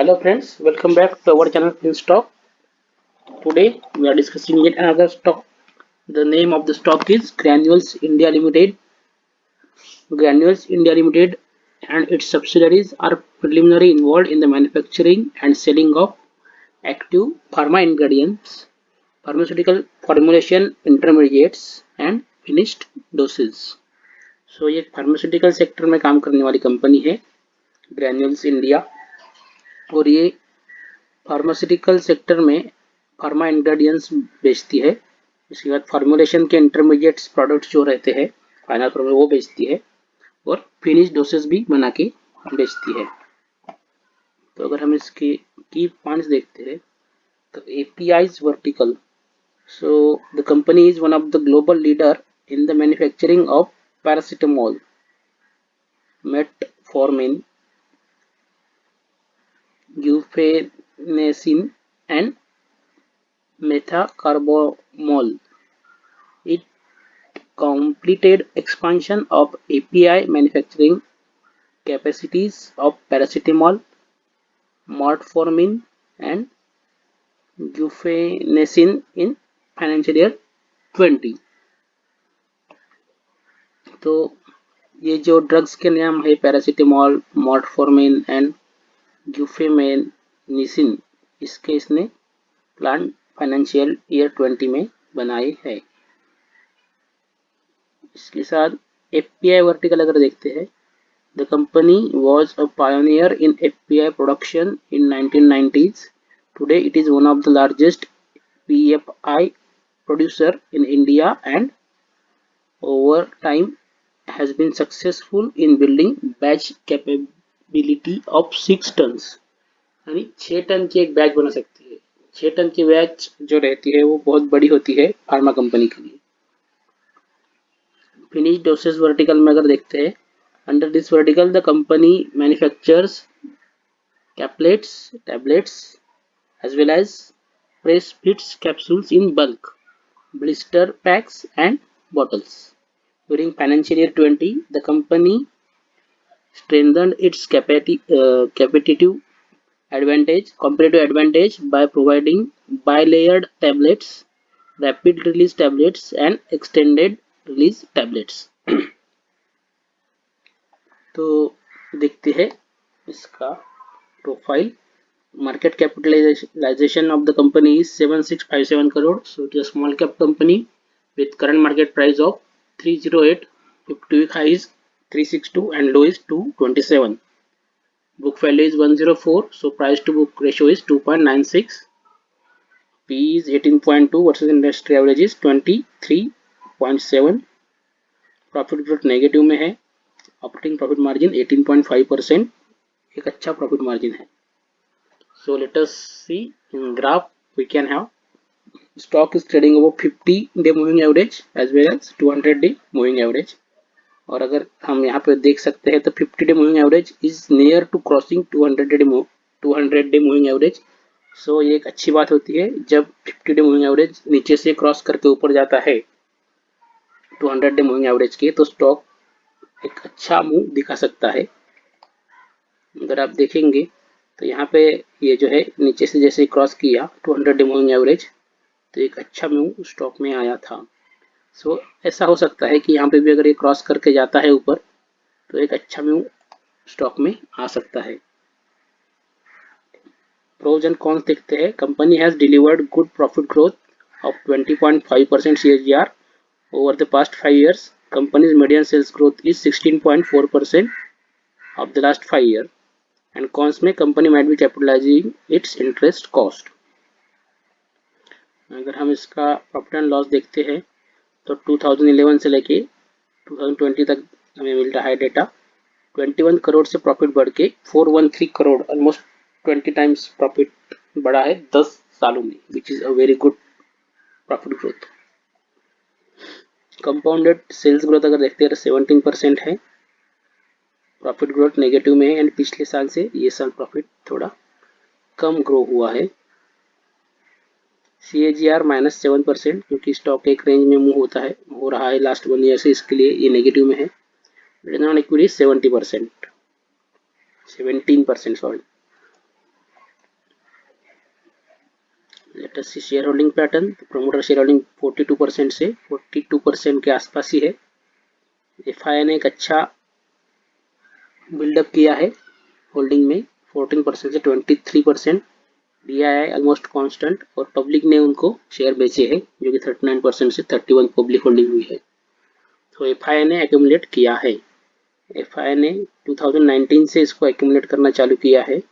Hello friends, welcome back to our channel FinStock. Today we are discussing yet another stock. The name of the stock is Granules India Limited. Granules India Limited and its subsidiaries are preliminarily involved in the manufacturing and selling of active pharma ingredients, pharmaceutical formulation intermediates and finished doses. So ये pharmaceutical sector में काम करने वाली company है granules India और ये pharmaceutical sector में pharma ingredients बेचती है। इसके बाद फार्मूलेशन के इंटरमीडिएट्स प्रोडक्ट्स जो रहते हैं फाइनल प्रोडक्ट वो बेचती है और फिनिश डोसेस भी बना के बेचती है। तो अगर हम इसके की पॉइंट्स देखते हैं तो APIs vertical. So the company is one of the global leader in the manufacturing of paracetamol, metformin, guaifenesin and methacarbamol. It completed expansion of API manufacturing capacities of paracetamol, metformin and guaifenesin in financial year 20। तो ये जो drugs के नाम है paracetamol, metformin and गुफेमेनिसिन, इसके इसने plan financial year 20 में बनाए हैं। इसके साथ एपीआई वर्टिकल अगर देखते हैं, the company was a pioneer in API production in 1990s। Today it is one of the largest PFI producer in India and over time has been successful in building batch capability of 6 tons। यानी 6 ton की एक batch बना सकती है। 6 ton की batch जो रहती है वो बहुत बड़ी होती है फार्मा कंपनी के लिए। फिनिश डोसेज वर्टिकल में अगर देखते हैं, under this vertical the company manufactures caplets, tablets as well as press fits capsules in bulk, blister packs and bottles। During financial year 20, the company strengthened its competitive advantage by providing bilayered tablets, rapid release tablets and extended release tablets। तो देखते हैं इसका profile. Market capitalization of the company is 7657 crore, so it is a small cap company with current market price of 308, 50-week high is 362 and low is 227। Book value is 104, so price to book ratio is 2.96। PE is 18.2 versus industry average is 23.7। Profit growth negative में है। Operating profit margin 18.5%, एक अच्छा profit margin है। So let us see in graph we can have stock is trading over 50-day moving average as well as 200-day moving average। और अगर हम यहाँ पे देख सकते हैं तो 50-day moving average is near to crossing 200-day moving average। So ये एक अच्छी बात होती है जब 50-day moving average नीचे से क्रॉस करके ऊपर जाता है 200-day moving average के, तो स्टॉक एक अच्छा मूव दिखा सकता है। अगर आप देखेंगे तो यहाँ पे ये जो है नीचे से जैसे क्रॉस किया 200-day मूविंग एवरेज, तो एक अच्छा मूव स्टॉक में आया था। सो ऐसा हो सकता है कि यहाँ पे भी अगर ये क्रॉस करके जाता है ऊपर तो एक अच्छा मूव स्टॉक में आ सकता है। प्रोज एंड कॉन्स देखते हैं। Company has delivered good profit growth of 20.5% CAGR over the past 5 years। Company's median sales growth is 16.4% of the last 5 years। And cons में company might be capitalising its interest cost. अगर हम इसका profit and loss देखते हैं तो 2011 से लेके 2020 तक हमें मिल रहा है डेटा। 21 करोड़ से प्रॉफिट बढ़ के 413 करोड़, ऑलमोस्ट 20 टाइम्स प्रॉफिट बढ़ा है 10 सालों में, which is a very good profit growth. Compounded sales growth अगर देखते हैं तो 17% है। प्रॉफिट ग्रोथ नेगेटिव में है एंड पिछले साल से ये साल प्रॉफिट थोड़ा कम ग्रो हुआ है। CAGR -7%, क्योंकि स्टॉक एक रेंज में मूव हो रहा है लास्ट 1 ईयर से, इसके लिए ये नेगेटिव में है। Return on equity 17%, sorry. Let us see share holding pattern. Promoter share holding 42% से 42% के आसपास ही है। FII ने एक अच्छा बिल्डअप किया है होल्डिंग में 14% से 23%। DII ऑलमोस्ट कांस्टेंट और पब्लिक ने उनको शेयर बेचे हैं जो कि 39% से 31 पब्लिक होल्डिंग हुई है। तो FII ने एक्यूमुलेट किया है। FII ने 2019 से इसको एक्यूमुलेट करना चालू किया है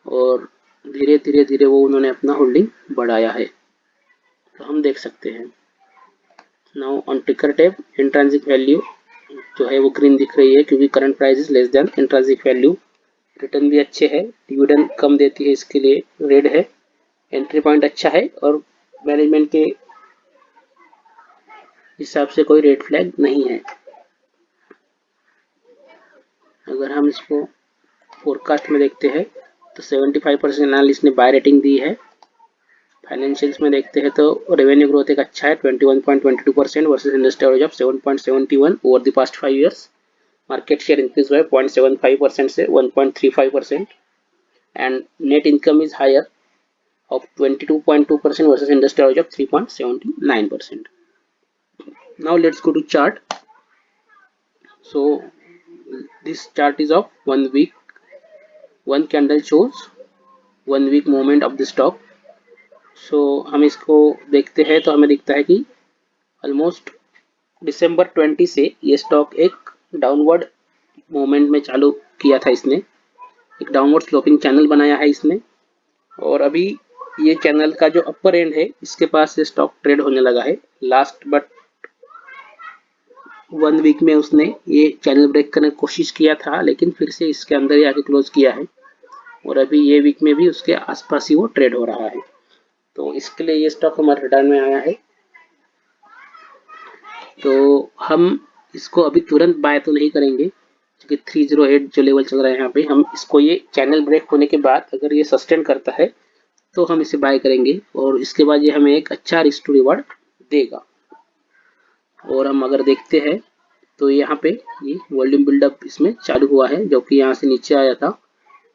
और धीरे धीरे वो उन्होंने अपना होल्डिंग बढ़ाया है, तो हम देख सकते हैं। नाउ ऑन टिकर टैब इंट्रिंसिक वैल्यू जो है वो ग्रीन दिख रही है क्योंकि current price is less than intrinsic value. Return भी अच्छे है, डिविडेंड कम देती है इसके लिए रेड है। एंट्री पॉइंट अच्छा है और मैनेजमेंट के हिसाब से कोई रेड फ्लैग नहीं है। अगर हम इसको फोरकास्ट में देखते हैं तो 75% एनालिस्ट ने बाय रेटिंग दी है। फाइनेंशियल्स में देखते हैं तो रेवेन्यू ग्रोथ एक अच्छा है 21.22% versus industry average of 7.71 over the past 5 years. Market share increase हुआ है 0.75% से 1.35% and net income is higher of 22.2% versus industry average of 3.79%. Now let's go to chart. So this chart is of 1 week. One candle shows 1 week movement of the stock. So हम इसको देखते हैं तो हमें दिखता है कि ऑलमोस्ट दिसंबर 20 से ये स्टॉक एक डाउनवर्ड मूवमेंट में चालू किया था। इसने एक डाउनवर्ड स्लोपिंग चैनल बनाया है इसने और अभी ये चैनल का जो अपर एंड है इसके पास से स्टॉक ट्रेड होने लगा है। लास्ट बट 1 वीक में उसने ये चैनल ब्रेक करने की कोशिश किया था लेकिन फिर से इसके अंदर ही आके क्लोज किया है और अभी ये वीक में भी उसके आसपास ही वो ट्रेड हो रहा है। तो इसके लिए ये स्टॉक हमारे रिटर्न में आया है। तो हम इसको अभी तुरंत बाय तो नहीं करेंगे क्योंकि 308 जो लेवल चल रहा है यहाँ पे, हम इसको ये चैनल ब्रेक होने के बाद अगर ये सस्टेन करता है तो हम इसे बाय करेंगे और इसके बाद ये हमें एक अच्छा रिस्क टू रिवार्ड देगा। और हम अगर देखते हैं तो यहाँ पे ये वॉल्यूम बिल्डअप इसमें चालू हुआ है जो कि यहाँ से नीचे आया था,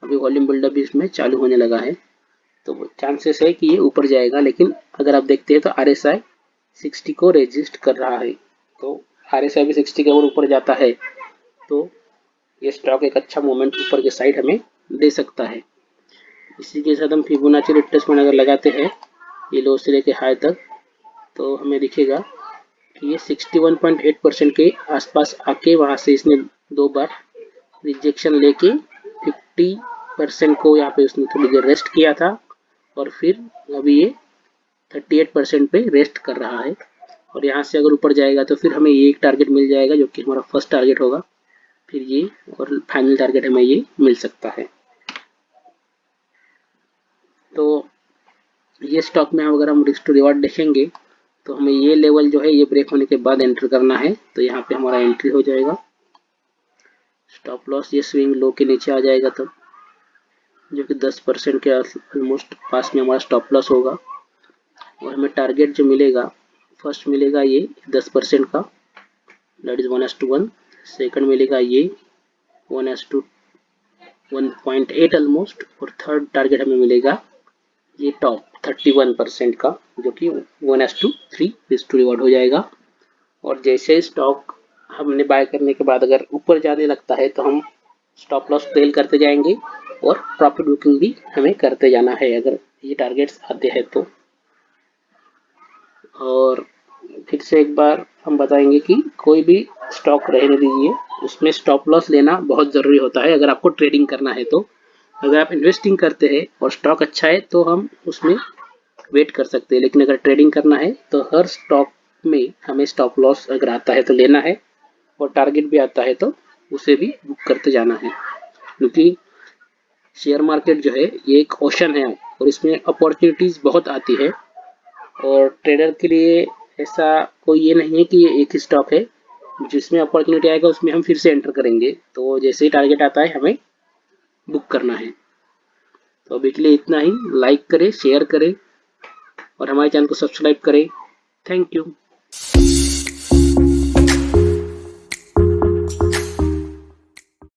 अभी वॉल्यूम बिल्डअप भी इसमें चालू होने लगा है। तो चांसेस है कि ये ऊपर जाएगा, लेकिन अगर आप देखते हैं तो RSI 60 को रेजिस्ट कर रहा है। तो RSI भी 60 के ऊपर जाता है तो ये स्टॉक एक अच्छा मोमेंट ऊपर के साइड हमें दे सकता है। इसी के साथ हम फिबोनाची रिट्रेसमेंट अगर लगाते हैं ये लो से लेके हाई तक तो हमें दिखेगा कि ये 61.8% के आसपास आके वहां से इसने 2 बार रिजेक्शन लेके 50% को यहाँ पे उसने थोड़ी देर रेस्ट किया था और फिर अभी ये 38% पे रेस्ट कर रहा है। और यहाँ से अगर ऊपर जाएगा तो फिर हमें ये एक टारगेट मिल जाएगा जो कि हमारा फर्स्ट टारगेट होगा, फिर ये और फाइनल टारगेट हमें ये मिल सकता है। तो ये स्टॉक में अगर हम रिस्क टू रिवार्ड देखेंगे तो हमें ये लेवल जो है ये ब्रेक होने के बाद एंटर करना है। तो यहाँ पे हमारा एंट्री हो जाएगा। स्टॉप लॉस ये स्विंग लो के नीचे आ जाएगा तब, जो कि 10% के ऑलमोस्ट पास में हमारा स्टॉप लॉस होगा। और हमें टारगेट जो मिलेगा फर्स्ट मिलेगा ये 10% का, दैट इज 1:1। सेकंड मिलेगा ये 1:1.8 ऑलमोस्ट। और थर्ड टारगेट हमें मिलेगा ये टॉप 31% का जो कि 1:3 रिस्क टू रिवार्ड हो जाएगा। और जैसे स्टॉक हमने बाय करने के बाद अगर ऊपर जाने लगता है तो हम स्टॉप लॉस ट्रेल करते जाएंगे और प्रॉफिट बुकिंग भी हमें करते जाना है अगर ये टारगेट्स आते हैं तो। और फिर से एक बार हम बताएंगे कि कोई भी स्टॉक रहने दीजिए, उसमें स्टॉप लॉस लेना बहुत ज़रूरी होता है अगर आपको ट्रेडिंग करना है। तो अगर आप इन्वेस्टिंग करते हैं और स्टॉक अच्छा है तो हम उसमें वेट कर सकते हैं, लेकिन अगर ट्रेडिंग करना है तो हर स्टॉक में हमें स्टॉप लॉस अगर आता है तो लेना है और टारगेट भी आता है तो उसे भी बुक करते जाना है। क्योंकि शेयर मार्केट जो है ये एक ओशन है और इसमें अपॉर्चुनिटीज़ बहुत आती है और ट्रेडर के लिए ऐसा कोई ये नहीं है कि ये एक ही स्टॉक है, जिसमें अपॉर्चुनिटी आएगा उसमें हम फिर से एंटर करेंगे। तो जैसे ही टारगेट आता है हमें बुक करना है। तो अभी के लिए इतना ही। लाइक करें, शेयर करें और हमारे चैनल को सब्सक्राइब करें। Thank you.